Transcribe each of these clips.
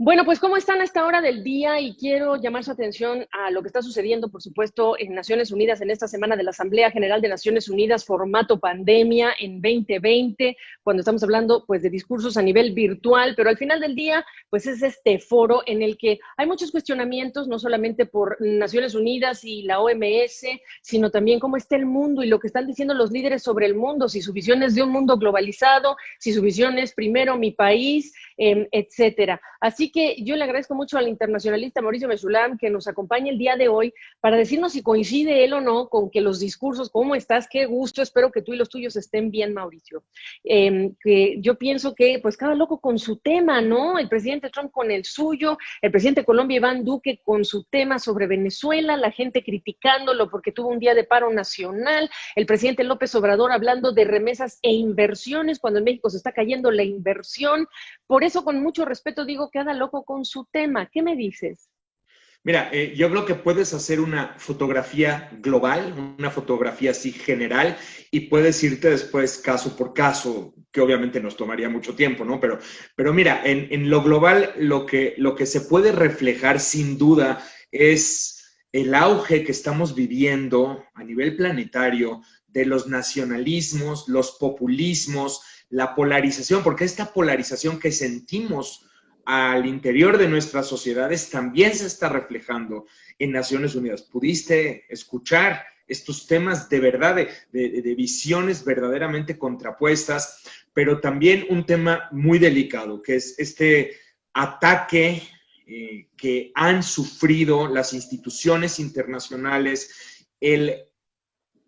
Bueno, pues ¿cómo están a esta hora del día? Y quiero llamar su atención a lo que está sucediendo, por supuesto, en Naciones Unidas en esta semana de la Asamblea General de Naciones Unidas, formato pandemia en 2020, cuando estamos hablando pues de discursos a nivel virtual, pero al final del día pues es este foro en el que hay muchos cuestionamientos, no solamente por Naciones Unidas y la OMS, sino también cómo está el mundo y lo que están diciendo los líderes sobre el mundo, si su visión es de un mundo globalizado, si su visión es primero mi país, etcétera. Así que yo le agradezco mucho al internacionalista Mauricio Mesulam que nos acompañe el día de hoy para decirnos si coincide él o no con que los discursos, ¿cómo estás? Qué gusto, espero que tú y los tuyos estén bien, Mauricio. Que yo pienso que pues cada loco con su tema, ¿no? El presidente Trump con el suyo, el presidente de Colombia, Iván Duque, con su tema sobre Venezuela, la gente criticándolo porque tuvo un día de paro nacional, el presidente López Obrador hablando de remesas e inversiones, cuando en México se está cayendo la inversión. Por eso, con mucho respeto, digo, cada loco con su tema. ¿Qué me dices? Mira, yo creo que puedes hacer una fotografía global, una fotografía así general, y puedes irte después caso por caso, que obviamente nos tomaría mucho tiempo, ¿no? Pero mira, en lo global lo que se puede reflejar sin duda es el auge que estamos viviendo a nivel planetario de los nacionalismos, los populismos, la polarización, porque esta polarización que sentimos al interior de nuestras sociedades también se está reflejando en Naciones Unidas. ¿Pudiste escuchar estos temas de verdad, de visiones verdaderamente contrapuestas, pero también un tema muy delicado, que es este ataque que han sufrido las instituciones internacionales, el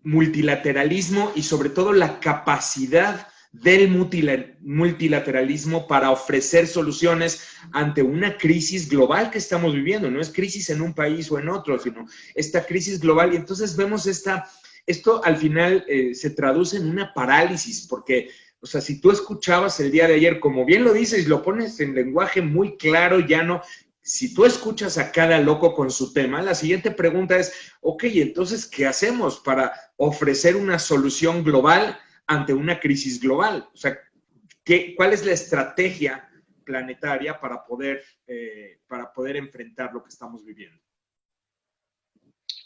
multilateralismo y sobre todo la capacidad del multilateralismo para ofrecer soluciones ante una crisis global que estamos viviendo. No es crisis en un país o en otro, sino esta crisis global. Y entonces vemos esto al final se traduce en una parálisis, porque, o sea, si tú escuchabas el día de ayer, como bien lo dices, lo pones en lenguaje muy claro, llano, si tú escuchas a cada loco con su tema, la siguiente pregunta es, ok, entonces, ¿qué hacemos para ofrecer una solución global ante una crisis global? O sea, ¿cuál es la estrategia planetaria para poder enfrentar lo que estamos viviendo?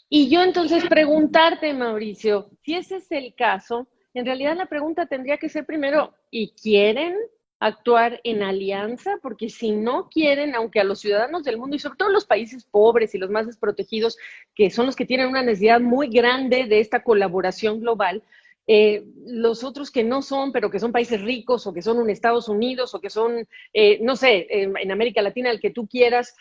Y yo entonces preguntarte, Mauricio, si ese es el caso, en realidad la pregunta tendría que ser primero, ¿y quieren actuar en alianza? Porque si no quieren, aunque a los ciudadanos del mundo y sobre todo los países pobres y los más desprotegidos, que son los que tienen una necesidad muy grande de esta colaboración global, los otros que no son, pero que son países ricos o que son un Estados Unidos o que son, no sé, en América Latina, el que tú quieras,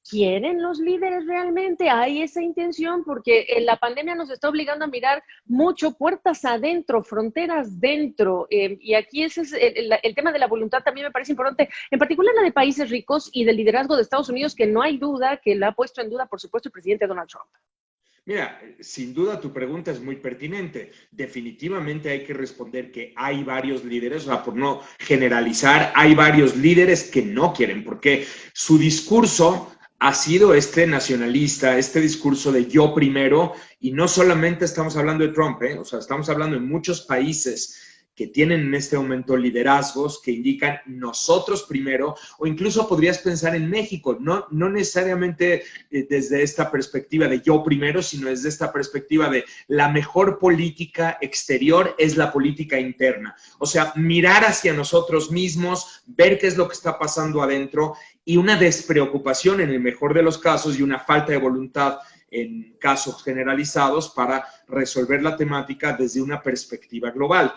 ¿quieren los líderes realmente? ¿Hay esa intención? Porque la pandemia nos está obligando a mirar mucho puertas adentro, fronteras dentro, y aquí ese es el tema de la voluntad también me parece importante, en particular la de países ricos y del liderazgo de Estados Unidos, que no hay duda que la ha puesto en duda, por supuesto, el presidente Donald Trump. Mira, sin duda tu pregunta es muy pertinente. Definitivamente hay que responder que hay varios líderes, o sea, por no generalizar, hay varios líderes que no quieren, porque su discurso ha sido este nacionalista, este discurso de yo primero, y no solamente estamos hablando de Trump, o sea, estamos hablando de muchos países que tienen en este momento liderazgos que indican nosotros primero, o incluso podrías pensar en México, no necesariamente desde esta perspectiva de yo primero, sino desde esta perspectiva de la mejor política exterior es la política interna. O sea, mirar hacia nosotros mismos, ver qué es lo que está pasando adentro y una despreocupación en el mejor de los casos y una falta de voluntad en casos generalizados para resolver la temática desde una perspectiva global.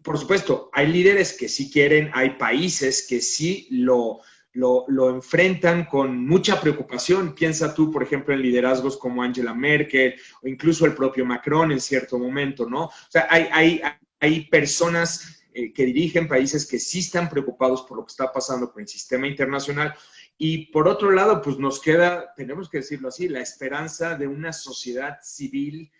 Por supuesto, hay líderes que sí quieren, hay países que sí lo enfrentan con mucha preocupación. Piensa tú, por ejemplo, en liderazgos como Angela Merkel o incluso el propio Macron en cierto momento, ¿no? O sea, hay personas que dirigen países que sí están preocupados por lo que está pasando con el sistema internacional. Y por otro lado, pues nos queda, tenemos que decirlo así, la esperanza de una sociedad civil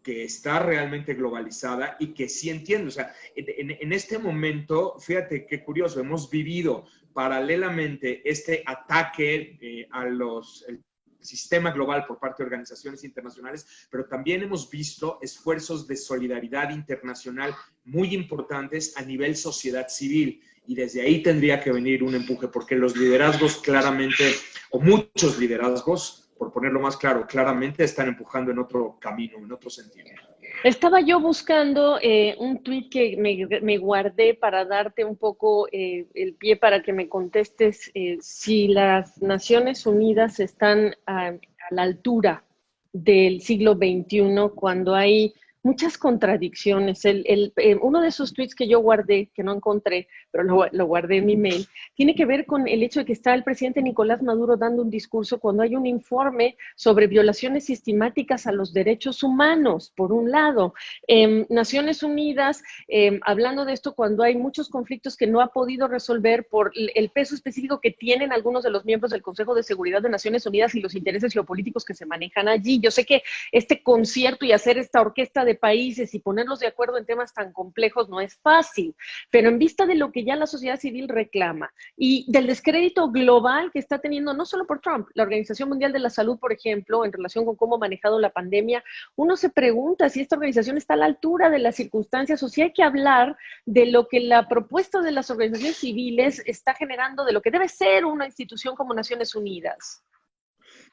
que está realmente globalizada y que sí entiende. O sea, en este momento, fíjate qué curioso, hemos vivido paralelamente este ataque al sistema global por parte de organizaciones internacionales, pero también hemos visto esfuerzos de solidaridad internacional muy importantes a nivel sociedad civil. Y desde ahí tendría que venir un empuje, porque los liderazgos claramente, o muchos liderazgos, por ponerlo más claro, claramente están empujando en otro camino, en otro sentido. Estaba yo buscando un tuit que me guardé para darte un poco el pie para que me contestes si las Naciones Unidas están a la altura del siglo XXI cuando hay muchas contradicciones. Uno de esos tweets que yo guardé, que no encontré, pero lo guardé en mi mail, tiene que ver con el hecho de que está el presidente Nicolás Maduro dando un discurso cuando hay un informe sobre violaciones sistemáticas a los derechos humanos, por un lado. Naciones Unidas, hablando de esto cuando hay muchos conflictos que no ha podido resolver por el peso específico que tienen algunos de los miembros del Consejo de Seguridad de Naciones Unidas y los intereses geopolíticos que se manejan allí. Yo sé que este concierto y hacer esta orquesta de países y ponerlos de acuerdo en temas tan complejos no es fácil, pero en vista de lo que ya la sociedad civil reclama y del descrédito global que está teniendo no solo por Trump, la Organización Mundial de la Salud, por ejemplo, en relación con cómo ha manejado la pandemia, uno se pregunta si esta organización está a la altura de las circunstancias o si hay que hablar de lo que la propuesta de las organizaciones civiles está generando, de lo que debe ser una institución como Naciones Unidas.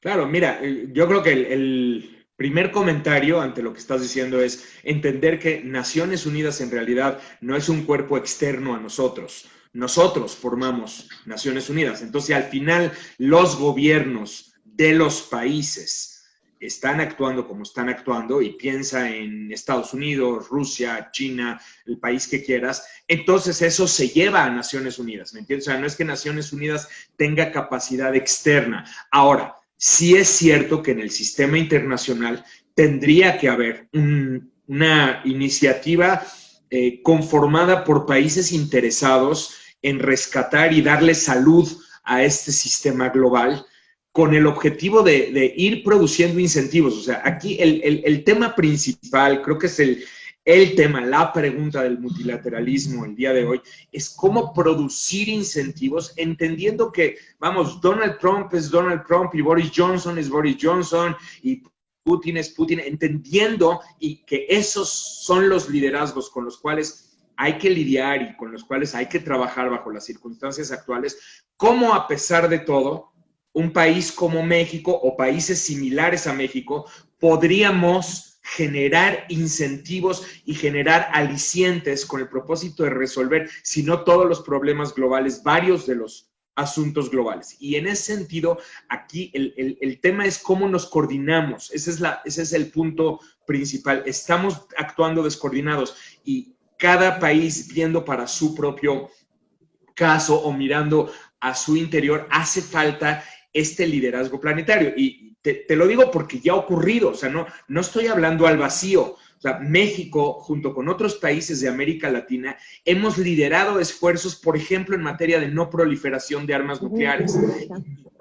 Claro, mira, yo creo que el primer comentario ante lo que estás diciendo es entender que Naciones Unidas en realidad no es un cuerpo externo a nosotros. Nosotros formamos Naciones Unidas. Entonces, al final, los gobiernos de los países están actuando como están actuando, y piensa en Estados Unidos, Rusia, China, el país que quieras, entonces eso se lleva a Naciones Unidas, ¿me entiendes? O sea, no es que Naciones Unidas tenga capacidad externa. Ahora, sí es cierto que en el sistema internacional tendría que haber una iniciativa conformada por países interesados en rescatar y darle salud a este sistema global, con el objetivo de ir produciendo incentivos. O sea, aquí el tema principal, creo que es el tema, la pregunta del multilateralismo el día de hoy, es cómo producir incentivos, entendiendo que, vamos, Donald Trump es Donald Trump y Boris Johnson es Boris Johnson y Putin es Putin, entendiendo y que esos son los liderazgos con los cuales hay que lidiar y con los cuales hay que trabajar bajo las circunstancias actuales, cómo a pesar de todo, un país como México o países similares a México podríamos generar incentivos y generar alicientes con el propósito de resolver, si no todos los problemas globales, varios de los asuntos globales. Y en ese sentido, aquí el tema es cómo nos coordinamos. Ese es el punto principal. Estamos actuando descoordinados y cada país viendo para su propio caso o mirando a su interior, hace falta este liderazgo planetario. Y te lo digo porque ya ha ocurrido, o sea, no estoy hablando al vacío. O sea, México, junto con otros países de América Latina, hemos liderado esfuerzos, por ejemplo, en materia de no proliferación de armas nucleares.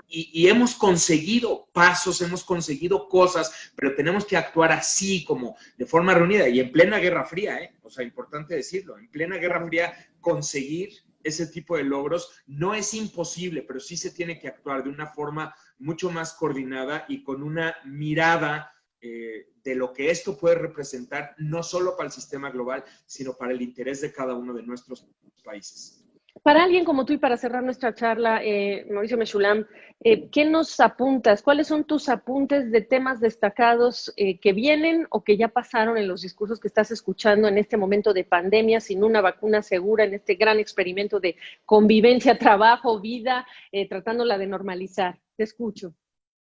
Y hemos conseguido pasos, hemos conseguido cosas, pero tenemos que actuar así, como de forma reunida. Y en plena Guerra Fría, o sea, importante decirlo, en plena Guerra Fría, conseguir ese tipo de logros no es imposible, pero sí se tiene que actuar de una forma mucho más coordinada y con una mirada de lo que esto puede representar, no solo para el sistema global, sino para el interés de cada uno de nuestros países. Para alguien como tú y para cerrar nuestra charla, Mauricio Mechulam, ¿qué nos apuntas? ¿Cuáles son tus apuntes de temas destacados que vienen o que ya pasaron en los discursos que estás escuchando en este momento de pandemia, sin una vacuna segura, en este gran experimento de convivencia, trabajo, vida, tratándola de normalizar? Te escucho.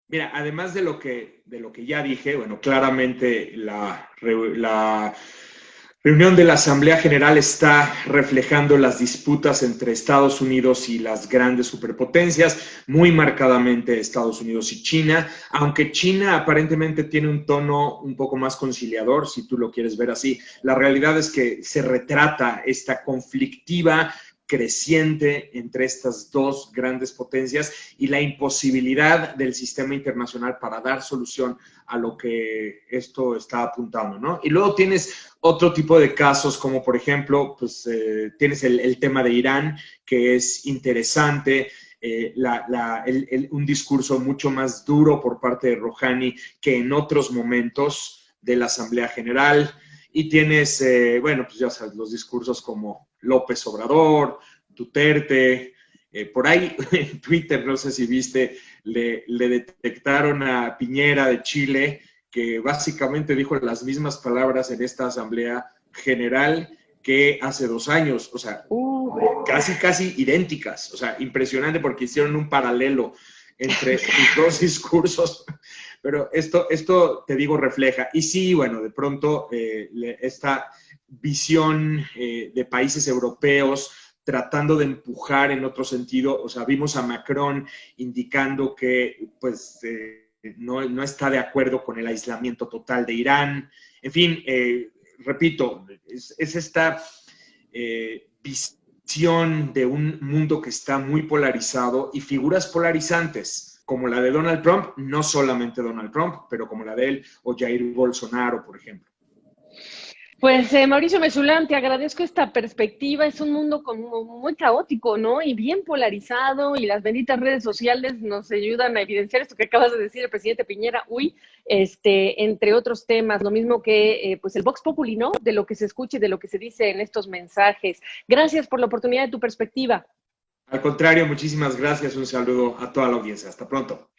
Mira, además de lo que ya dije, bueno, claramente la reunión de la Asamblea General está reflejando las disputas entre Estados Unidos y las grandes superpotencias, muy marcadamente Estados Unidos y China, aunque China aparentemente tiene un tono un poco más conciliador, si tú lo quieres ver así. La realidad es que se retrata esta conflictiva creciente entre estas dos grandes potencias y la imposibilidad del sistema internacional para dar solución a lo que esto está apuntando, ¿no? Y luego tienes otro tipo de casos, como por ejemplo, pues tienes el tema de Irán, que es interesante, un discurso mucho más duro por parte de Rouhani que en otros momentos de la Asamblea General. Y tienes, bueno, pues ya sabes, los discursos como López Obrador, Duterte. Por ahí en Twitter, no sé si viste, le detectaron a Piñera de Chile, que básicamente dijo las mismas palabras en esta Asamblea General que hace 2 años, o sea, casi idénticas, o sea, impresionante porque hicieron un paralelo entre sus dos discursos, pero esto te digo, refleja. Y sí, bueno, de pronto esta visión de países europeos tratando de empujar en otro sentido, o sea, vimos a Macron indicando que pues no está de acuerdo con el aislamiento total de Irán, en fin, repito, es esta visión de un mundo que está muy polarizado y figuras polarizantes, como la de Donald Trump, no solamente Donald Trump, pero como la de él o Jair Bolsonaro, por ejemplo. Pues Mauricio Mesulán, te agradezco esta perspectiva. Es un mundo como muy caótico, ¿no? Y bien polarizado, y las benditas redes sociales nos ayudan a evidenciar esto que acabas de decir el presidente Piñera, entre otros temas, lo mismo que pues el Vox Populi, ¿no? De lo que se escucha y de lo que se dice en estos mensajes. Gracias por la oportunidad de tu perspectiva. Al contrario, muchísimas gracias. Un saludo a toda la audiencia. Hasta pronto.